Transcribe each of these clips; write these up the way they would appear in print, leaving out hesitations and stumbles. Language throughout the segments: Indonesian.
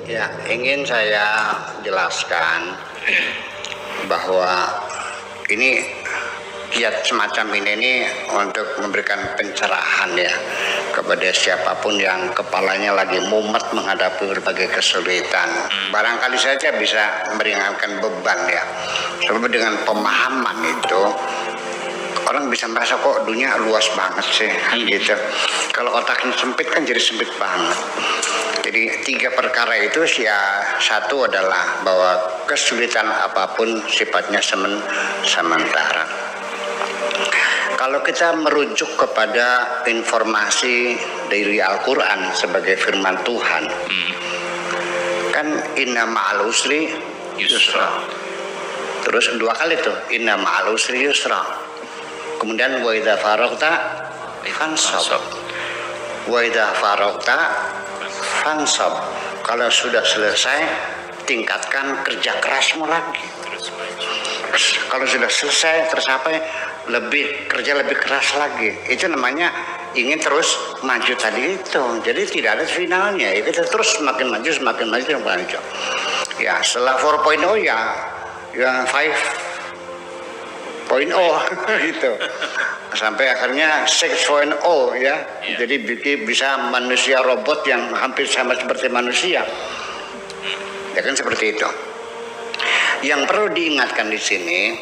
Ya, ingin saya jelaskan bahwa ini kiat semacam ini untuk memberikan pencerahan ya kepada siapapun yang kepalanya lagi mumet menghadapi berbagai kesulitan. Barangkali saja bisa meringankan beban ya. Sebab dengan pemahaman itu orang bisa merasa kok dunia luas banget sih gitu. Kalau otaknya sempit kan jadi sempit banget. Jadi 3 perkara itu ya, satu adalah bahwa kesulitan apapun sifatnya sementara. Kalau kita merujuk kepada informasi dari Al-Quran sebagai firman Tuhan, kan inna ma'al usri yusra. Terus 2 kali tuh, inna ma'al usri yusra. Kemudian wa idza faragta fansab. Wa idza faragta fansab. Kalau sudah selesai, tingkatkan kerja kerasmu lagi. Kalau sudah selesai, terus apa ya? Kerja lebih keras lagi. Itu namanya ingin terus maju tadi itu. Jadi tidak ada finalnya. Ya, kita terus semakin maju. Ya, setelah 4.0 ya 5.0 gitu. Sampai akhirnya 6.0 ya. Jadi bisa manusia robot yang hampir sama seperti manusia. Ya kan seperti itu. Yang perlu diingatkan di sini,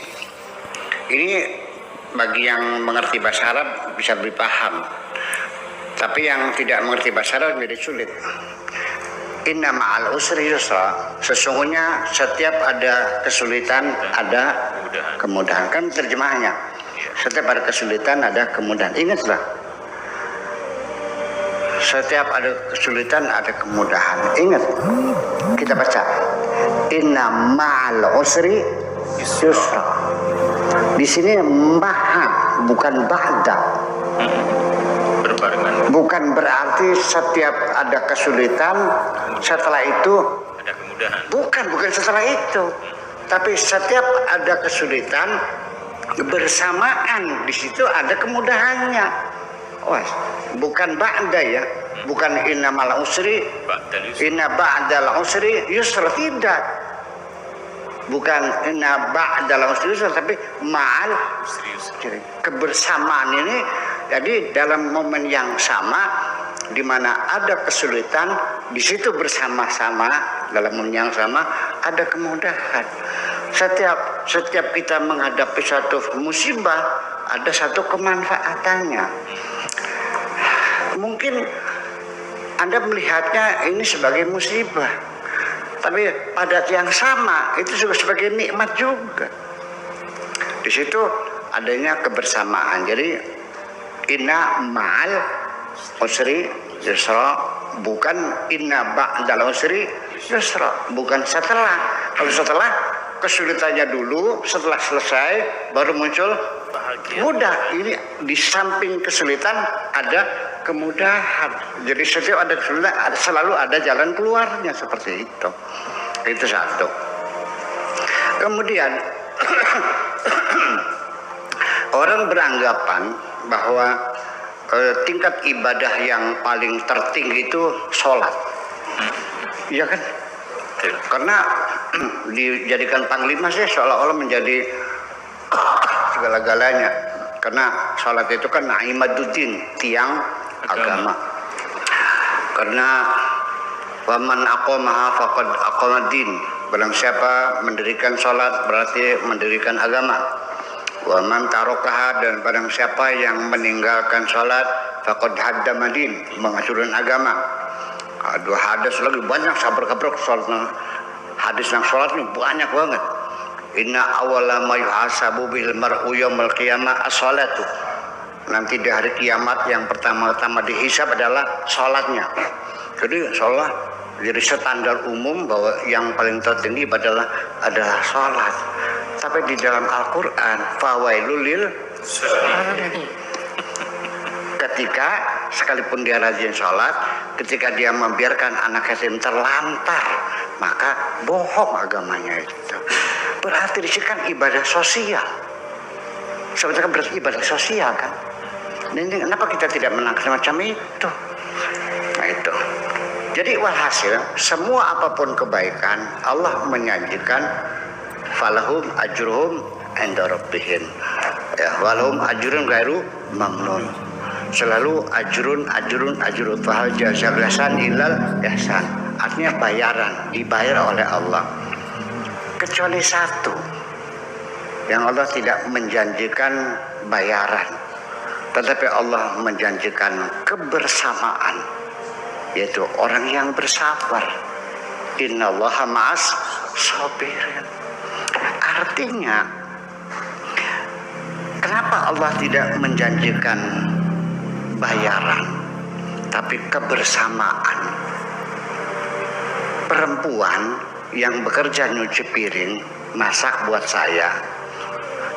ini bagi yang mengerti bahasa Arab bisa lebih paham, tapi yang tidak mengerti bahasa Arab jadi sulit. Inna ma'al usri yusra. Sesungguhnya setiap ada kesulitan ada kemudahan. Kan terjemahnya. Setiap ada kesulitan ada kemudahan. Ingatlah. Setiap ada kesulitan ada kemudahan. Ingat. Kita baca. Inna ma'al usri yusra. Di sini maha bukan ba'da. Berbarengan. Bukan berarti setiap ada kesulitan setelah itu ada kemudahan. Bukan setelah itu. Tapi setiap ada kesulitan bersamaan di situ ada kemudahannya. Wah, bukan ba'da ya. Bukan inna ma'al usri inna ba'dal usri yusra, tidak. Bukan inna ba'dal usri yusra, tapi ma'al usri. Kebersamaan ini jadi dalam momen yang sama di mana ada kesulitan, di situ bersama-sama dalam momen yang sama ada kemudahan. Setiap kita menghadapi satu musibah ada satu kemanfaatannya. Mungkin Anda melihatnya ini sebagai musibah, tapi pada yang sama itu juga sebagai nikmat juga. Di situ adanya kebersamaan. Jadi inna ma'al usri yusra, bukan inna ba'dal usri yusra, bukan setelah. Kalau setelah kesulitannya dulu, setelah selesai baru muncul mudah. Ini di samping kesulitan ada kemudahan. Jadi setiap ada kesulitan selalu ada jalan keluarnya, seperti itu. Itu satu. Kemudian orang beranggapan bahwa tingkat ibadah yang paling tertinggi itu sholat. Iya kan? Karena dijadikan panglima sih seolah-olah menjadi segala-galanya. Karena sholat itu kan imaduddin, tiang agama. Karena waman aqamaha faqad aqamaddin. Barang siapa mendirikan sholat berarti mendirikan agama. Waman tarokaha, dan barang siapa yang meninggalkan sholat faqad haddamadin, menghancurkan agama. Dua hadis lagi banyak sabar-kabar sholat. Hadis yang sholat ini banyak banget. Inna awwala ma yuhasabu bil mar'u yaumil qiyamah as-shalatu. Nanti di hari kiamat yang pertama-tama dihisab adalah sholatnya. Jadi sholat jadi standar umum bahwa yang paling tertinggi adalah sholat. Tapi di dalam Al-Quran fawailul lil ketika sekalipun dia rajin sholat, ketika dia membiarkan anak yatim terlantar, maka bohong agamanya itu. Berarti di sini kan ibadah sosial. Sebetulnya berarti ibadah sosial kan. Dan kenapa kita tidak menangkap semacam itu? Nah itu. Jadi walhasil semua apapun kebaikan Allah menjanjikan falahum ajruhum inda rabbihim. Ya, walahum ajrun ghairu mamnun. Selalu ajrun fahal jazal ihsan illal ihsan. Artinya bayaran, dibayar oleh Allah. Kecuali satu, yang Allah tidak menjanjikan bayaran, tetapi Allah menjanjikan kebersamaan, yaitu orang yang bersabar. Innallaha ma'as sabirin. Artinya, kenapa Allah tidak menjanjikan bayaran, tapi kebersamaan? Perempuan yang bekerja nyuci piring, masak buat saya,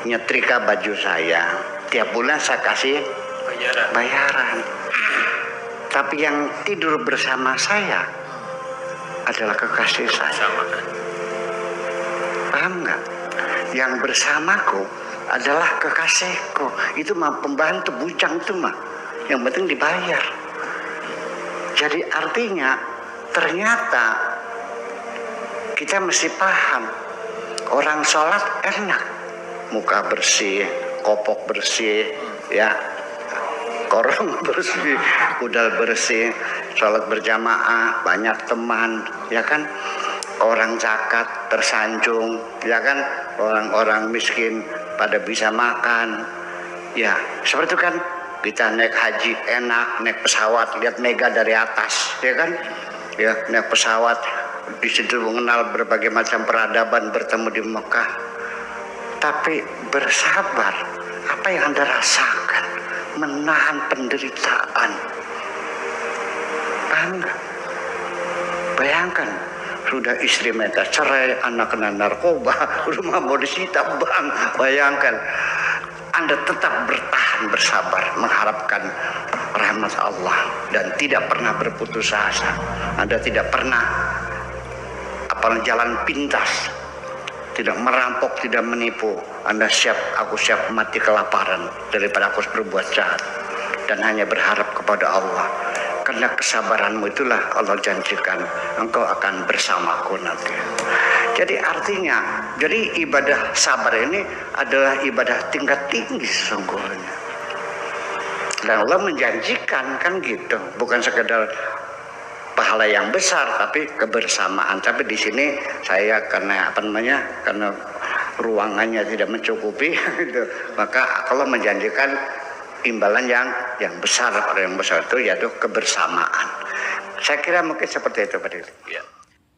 nyetrika baju saya, tiap bulan saya kasih bayaran. Tapi yang tidur bersama saya adalah kekasih saya. Paham nggak? Yang bersamaku adalah kekasihku. Itu mah pembantu bujang itu mah. Yang penting dibayar. Jadi artinya ternyata kita mesti paham, orang sholat enak, muka bersih, kopok bersih, ya, korong bersih, kudal bersih, sholat berjamaah, banyak teman, ya kan, orang zakat tersanjung, ya kan, orang-orang miskin pada bisa makan, ya, seperti itu kan. Kita naik haji enak, naik pesawat lihat mega dari atas, ya kan, ya, naik pesawat di situ mengenal berbagai macam peradaban, bertemu di Mekah. Tapi bersabar, apa yang Anda rasakan? Menahan penderitaan. Paham nggak? Bayangkan, sudah istri minta cerai, anak kena narkoba, rumah mau disita bank. Bayangkan, Anda tetap bertahan, bersabar, mengharapkan rahmat Allah dan tidak pernah berputus asa. Anda tidak pernah jalan pintas, tidak merampok, tidak menipu. Anda siap, aku siap mati kelaparan daripada aku berbuat jahat, dan hanya berharap kepada Allah. Karena kesabaranmu itulah Allah janjikan engkau akan bersamaku nanti. Jadi artinya, jadi ibadah sabar ini adalah ibadah tingkat tinggi sesungguhnya. Dan Allah menjanjikan kan gitu, bukan sekedar pahala yang besar, tapi kebersamaan. Tapi di sini saya karena karena ruangannya tidak mencukupi, gitu, maka Allah menjanjikan imbalan yang besar. Pada yang besar itu yaitu kebersamaan. Saya kira mungkin seperti itu, Pak Dili. Ya.